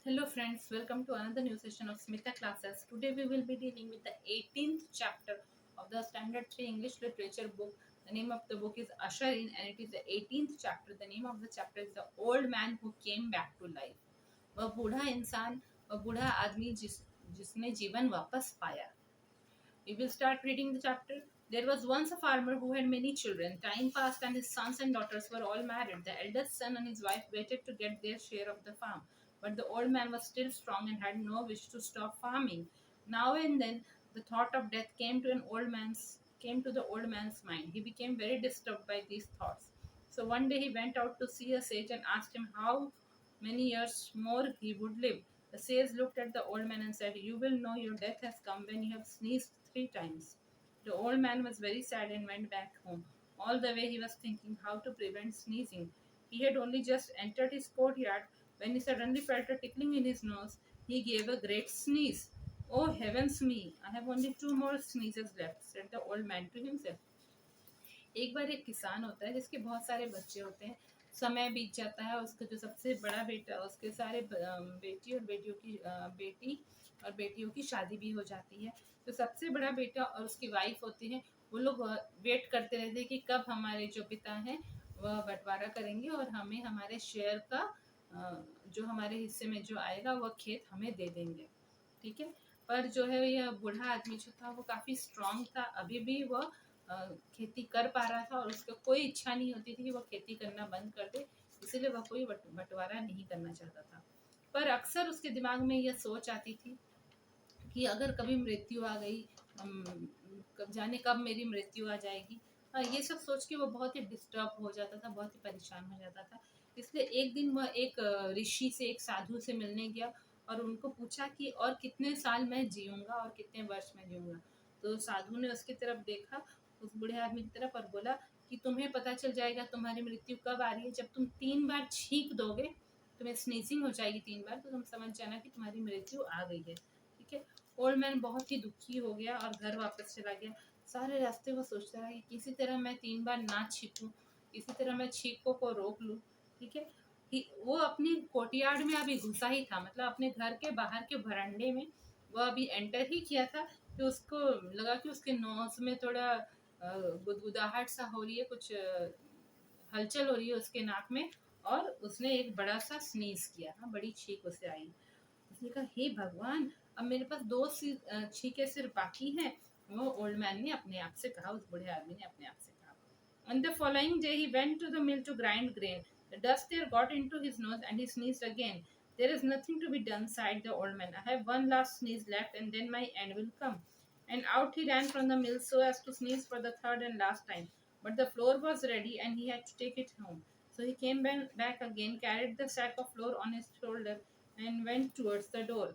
Hello friends, welcome to another new session of Smita classes. Today we will be dealing with the 18th chapter of the Standard 3 English Literature book. The name of the book is Usher In and it is the 18th chapter. The name of the chapter is The Old Man Who Came Back to Life. वह बूढ़ा इंसान, वह बूढ़ा आदमी जिसने जीवन वापस पाया. We will start reading the chapter. There was once a farmer who had many children. Time passed and his sons and daughters were all married. The eldest son and his wife waited to get their share of the farm. But the old man was still strong and had no wish to stop farming. Now and then the thought of death came to the old man's mind. He became very disturbed by these thoughts. So one day he went out to see a sage and asked him how many years more he would live. The sage looked at the old man and said, "You will know your death has come when you have sneezed 3 times." The old man was very sad and went back home. All the way he was thinking how to prevent sneezing. He had only just entered his courtyard when he suddenly felt a tickling in his nose. He gave a great sneeze. "Oh heavens me! I have only 2 more sneezes left," said the old man to himself. एक बार एक किसान होता है जिसके बहुत सारे बच्चे होते हैं. समय बीत जाता है. उसका जो सबसे बड़ा बेटा, उसके सारे बेटी और बेटियों की शादी भी हो जाती है. तो सबसे बड़ा बेटा और उसकी वाइफ होती है, वो लोग वेट करते रहते हैं कि कब हमारे जो पिता हैं वह बंटवारा करेंगे और हमें हमारे शेयर का जो हमारे हिस्से में जो आएगा वह खेत हमें दे देंगे. ठीक है. पर जो है यह बूढ़ा आदमी जो था वो काफ़ी स्ट्रांग था. अभी भी वह खेती कर पा रहा था और उसको कोई इच्छा नहीं होती थी कि वह खेती करना बंद कर दे. इसीलिए वह कोई बंटवारा नहीं करना चाहता था. पर अक्सर उसके दिमाग में यह सोच आती थी कि अगर कभी मृत्यु आ गई, जाने कब मेरी मृत्यु आ जाएगी. ये सब सोच के वो बहुत ही डिस्टर्ब हो जाता था, बहुत ही परेशान हो जाता था. इसलिए एक दिन वह एक ऋषि से, एक साधु से मिलने गया और उनको पूछा कि और कितने साल मैं जीऊँगा और कितने वर्ष में जीऊँगा. तो साधु ने उसकी तरफ देखा, उस बूढ़े आदमी की तरफ, और बोला कि तुम्हें पता चल जाएगा तुम्हारी मृत्यु कब आ रही है. जब तुम 3 बार छींक दोगे, तुम्हें स्नीजिंग हो जाएगी 3 बार, तो तुम समझ जाना कि तुम्हारी मृत्यु आ गई है. ठीक है. ओल्ड मैन बहुत ही दुखी हो गया और घर वापस चला गया. सारे रास्ते वो सोचता रहा कि किसी तरह मैं 3 बार ना छींकूं, किसी तरह मैं छींकों को रोक लूं. ठीक है. वो अपनी कोर्टयार्ड में अभी घुसा ही था, मतलब अपने घर के बाहर के बरामदे में वो अभी एंटर ही किया था कि उसको लगा कि उसके नोज में थोड़ा गुदगुदाहट सा हो रही है, कुछ हलचल हो रही है उसके नाक में, और उसने एक बड़ा सा स्नीज किया. हाँ, बड़ी छींक उसे आई. उसने कहा, हे भगवान, अब मेरे पास 2 छींके सिर्फ बाकी हैं. वो ओल्ड मैन ने अपने आप से कहा, उस बूढ़े आदमी ने अपने आप से कहा. On the following day he went to the mill to grind grain. The dust there got into his nose and he sneezed again. "There is nothing to be done," sighed the old man. "I have one last sneeze left and then my end will come." And out he ran from the mill so as to sneeze for the third and last time. But the flour was ready and he had to take it home. So he came back again, carried the sack of flour on his shoulder, and went towards the door.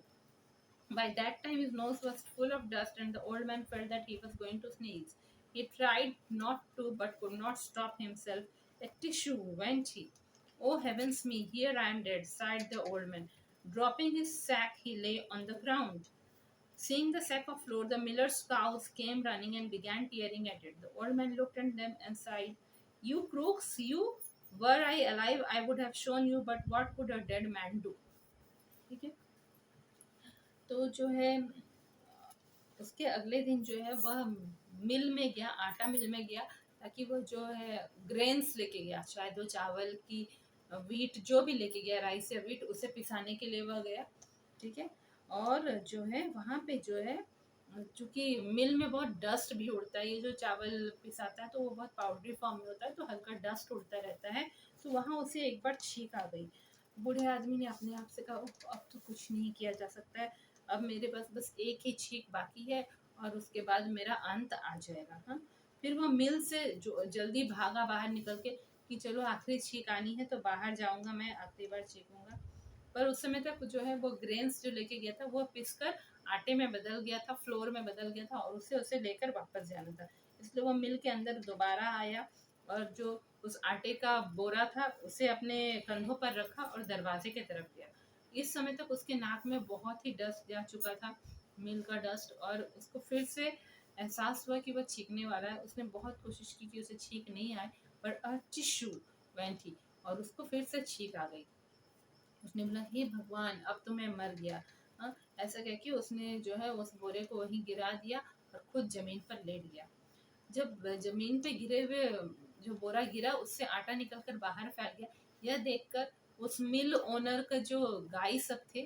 By that time his nose was full of dust and the old man felt that he was going to sneeze. He tried not to but could not stop himself. "A tissue," went he. "Oh heavens me, here I am dead," sighed the old man. Dropping his sack, he lay on the ground. Seeing the sack of flour, the miller's cows came running and began tearing at it. The old man looked at them and sighed. "You crooks, you! Were I alive, I would have shown you, but what could a dead man do?" ठीक है. तो जो है उसके अगले दिन जो है वह मिल में गया, आटा मिल में गया, ताकि वो जो है ग्रेन्स लेके गया, शायद वो चावल की वीट जो भी लेके गया, राइस या वीट, उसे पिसाने के लिए वह गया. ठीक है. और जो है वहाँ पे जो है, चूंकि मिल में बहुत डस्ट भी उड़ता है, ये जो चावल पिसाता है तो वो बहुत पाउडरी फॉर्म में होता है, तो हल्का डस्ट उड़ता रहता है. तो वहाँ उसे एक बार छींक आ गई. बूढ़े आदमी ने अपने आप से कहा, "उफ, अब तो कुछ नहीं किया जा सकता है. अब मेरे पास बस एक ही छींक बाकी है और उसके बाद मेरा अंत आ जाएगा." हाँ. फिर वो मिल से जो जल्दी भागा बाहर निकल के कि चलो आखिरी छींक आनी है तो बाहर जाऊंगा, मैं आखिरी बार छींकूंगा. पर उस समय तक जो है वो ग्रेन्स जो लेके गया था वो पिसकर आटे में बदल गया था, फ्लोर में बदल गया था, और उसे लेकर वापस जाना था. इसलिए वो मिल के अंदर दोबारा आया और जो उस आटे का बोरा था उसे अपने कंधों पर रखा और दरवाजे की तरफ गया. इस समय तक उसके नाक में बहुत ही डस्ट जा चुका था, मिल का डस्ट, और उसको फिर से एहसास हुआ कि वह छींकने वाला है. उसने बहुत कोशिश की कि उसे छींक नहीं आए, पर टिश्यू वैन थी और उसको फिर से छींक आ गई. उसने बोला हे भगवान अब तो मैं मर गया। हाँ, ऐसा कह के उसने जो है उस बोरे को वहीं गिरा दिया और खुद जमीन पर लेट गया। जब जमीन पे गिरे हुए जो बोरा गिरा उससे आटा निकलकर बाहर फैल गया, यह देखकर उस मिल ओनर का जो गाय सब थे,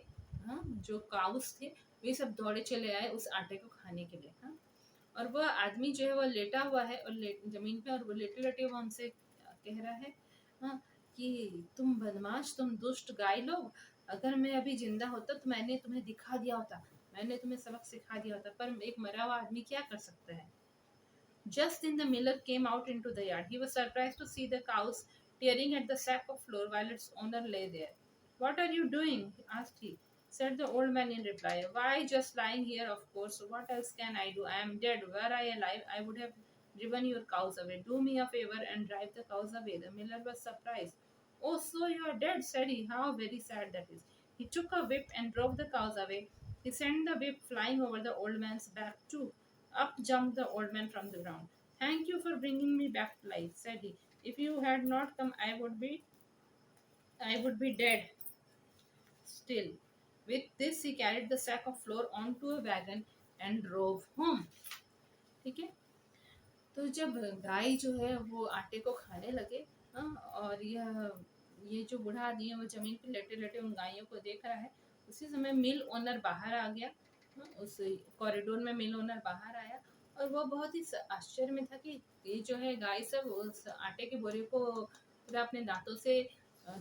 हाँ, जो काउस थे, वे सब दौड़े चले आए उस आटे को खाने के लिए। हाँ, और वह आदमी जो है वह लेटा हुआ है और जमीन पे, और वो लेटे लेटे वो हमसे कह रहा है, हाँ, कि तुम बदमाश, तुम दुष्ट गाय लोग, अगर मैं अभी जिंदा होता तो मैंने तुम्हें दिखा दिया होता, मैंने तुम्हें सबक सिखा दिया होता, पर एक मरा हुआ आदमी क्या कर सकता है। Just then the miller came out into the yard. He was surprised to see the cows tearing at the sack of flour while its owner lay there. What are you doing? Asked he. Said the old man in reply. Why, just lying here, of course. What else can I do? I am dead. Were I alive, I would have driven your cows away. Do me a favor and drive the cows away. The miller was surprised. Oh, so you are dead, said he. How very sad that is. He took a whip and drove the cows away. He sent the whip flying over the old man's back, too. Up jumped the old man from the ground. Thank you for bringing me back to life, said he. If you had not come, I would be dead still. With this, he carried the sack of flour onto a wagon and drove home. ठीक है, तो जब गाय जो है वो आटे को खाने लगे, हाँ, और ये जो बूढ़ा आदमी है वो जमीन पे लेटे लेटे उन गायों को देख रहा है। उसी समय मिल ओनर बाहर आ गया। हाँ, उस कॉरिडोर में मिल ओनर बाहर आया और वो बहुत ही आश्चर्य में था कि ये जो है गाय सब उस आटे के बोरे को पूरा अपने दांतों से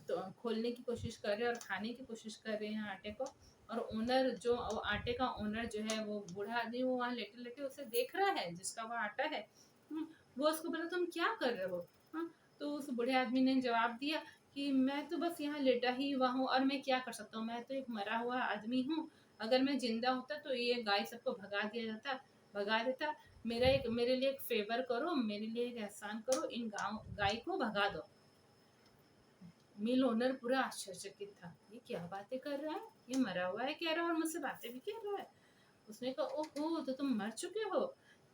तो खोलने की कोशिश कर रहे हैं और खाने की कोशिश कर रहे हैं आटे को। और ओनर जो आटे का ओनर जो है वो बूढ़ा आदमी वो वहाँ लेटे लेटे उसे देख रहा है जिसका वो आटा है। वो उसको बोला तुम क्या कर रहे हो। हाँ, तो उस बूढ़े आदमी ने जवाब दिया कि मैं तो बस यहाँ लेटा ही हुआ हूँ और मैं क्या कर सकता हूँ, मैं तो एक मरा हुआ आदमी हूँ। अगर मैं जिंदा होता तो ये गाय सबको भगा देता। मेरे लिए एक फेवर करो, मेरे लिए एक एहसान करो, इन गाय को भगा दो। मिल ओनर पूरा आश्चर्यचकित था, ये क्या बातें कर रहा है, ये मरा हुआ है कह रहा है और मुझसे बातें भी कर रहा है। उसने कहा ओहो, तो तुम मर चुके हो,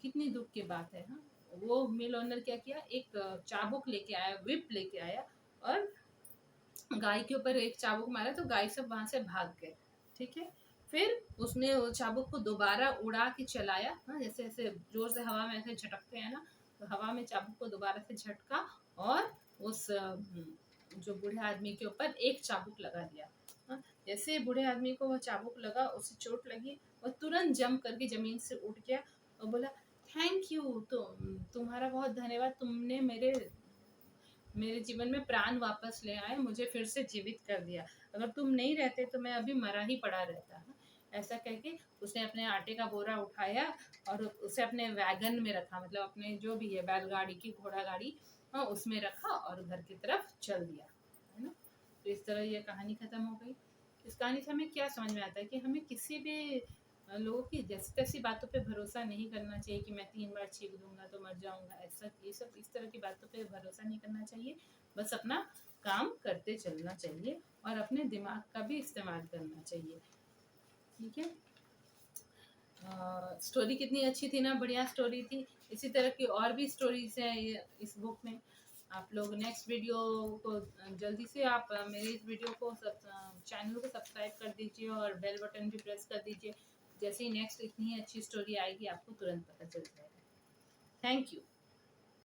कितनी दुख की बात है। हाँ, वो मिल ओनर क्या किया, एक चाबुक लेके आया, विप लेके आया और गाय के ऊपर एक चाबुक मारा तो गाय सब वहां से भाग गए। ठीक है, फिर उसने वो चाबुक को दोबारा उड़ा के चलाया। हाँ, जैसे ऐसे जोर से हवा में ऐसे झटकते हैं ना, तो हवा में चाबुक को दोबारा से झटका और उस जो बूढ़े आदमी के ऊपर एक चाबुक लगा दिया। हाँ, जैसे बूढ़े आदमी को वो चाबुक लगा, उसे चोट लगी, वो तुरंत जंप करके जमीन से उठ गया और बोला थैंक यू, तो तुम्हारा बहुत धन्यवाद, तुमने मेरे जीवन में प्राण वापस ले आए, मुझे फिर से जीवित कर दिया। अगर तुम नहीं रहते तो मैं अभी मरा ही पड़ा रहता। हाँ, ऐसा कह के उसने अपने आटे का बोरा उठाया और उसे अपने वैगन में रखा, मतलब अपने जो भी है बैलगाड़ी की घोड़ा गाड़ी, हाँ, उसमें रखा और घर की तरफ चल दिया। है ना, तो इस तरह ये कहानी खत्म हो गई। इस कहानी से हमें क्या समझ में आता है कि हमें किसी भी लोगों की जैसी तैसी बातों पे भरोसा नहीं करना चाहिए कि मैं 3 बार छींक दूंगा तो मर जाऊंगा, ऐसा ये सब इस तरह की बातों पे भरोसा नहीं करना चाहिए। बस अपना काम करते चलना चाहिए और अपने दिमाग का भी इस्तेमाल करना चाहिए। ठीक है, स्टोरी कितनी अच्छी थी ना, बढ़िया स्टोरी थी। इसी तरह की और भी स्टोरीज हैं ये इस बुक में। आप लोग नेक्स्ट वीडियो को जल्दी से आप मेरे इस वीडियो को चैनल को सब्सक्राइब कर दीजिए और बेल बटन भी प्रेस कर दीजिए। जैसे ही नेक्स्ट इतनी अच्छी स्टोरी आएगी आपको तुरंत पता चल जाएगा। Thank you.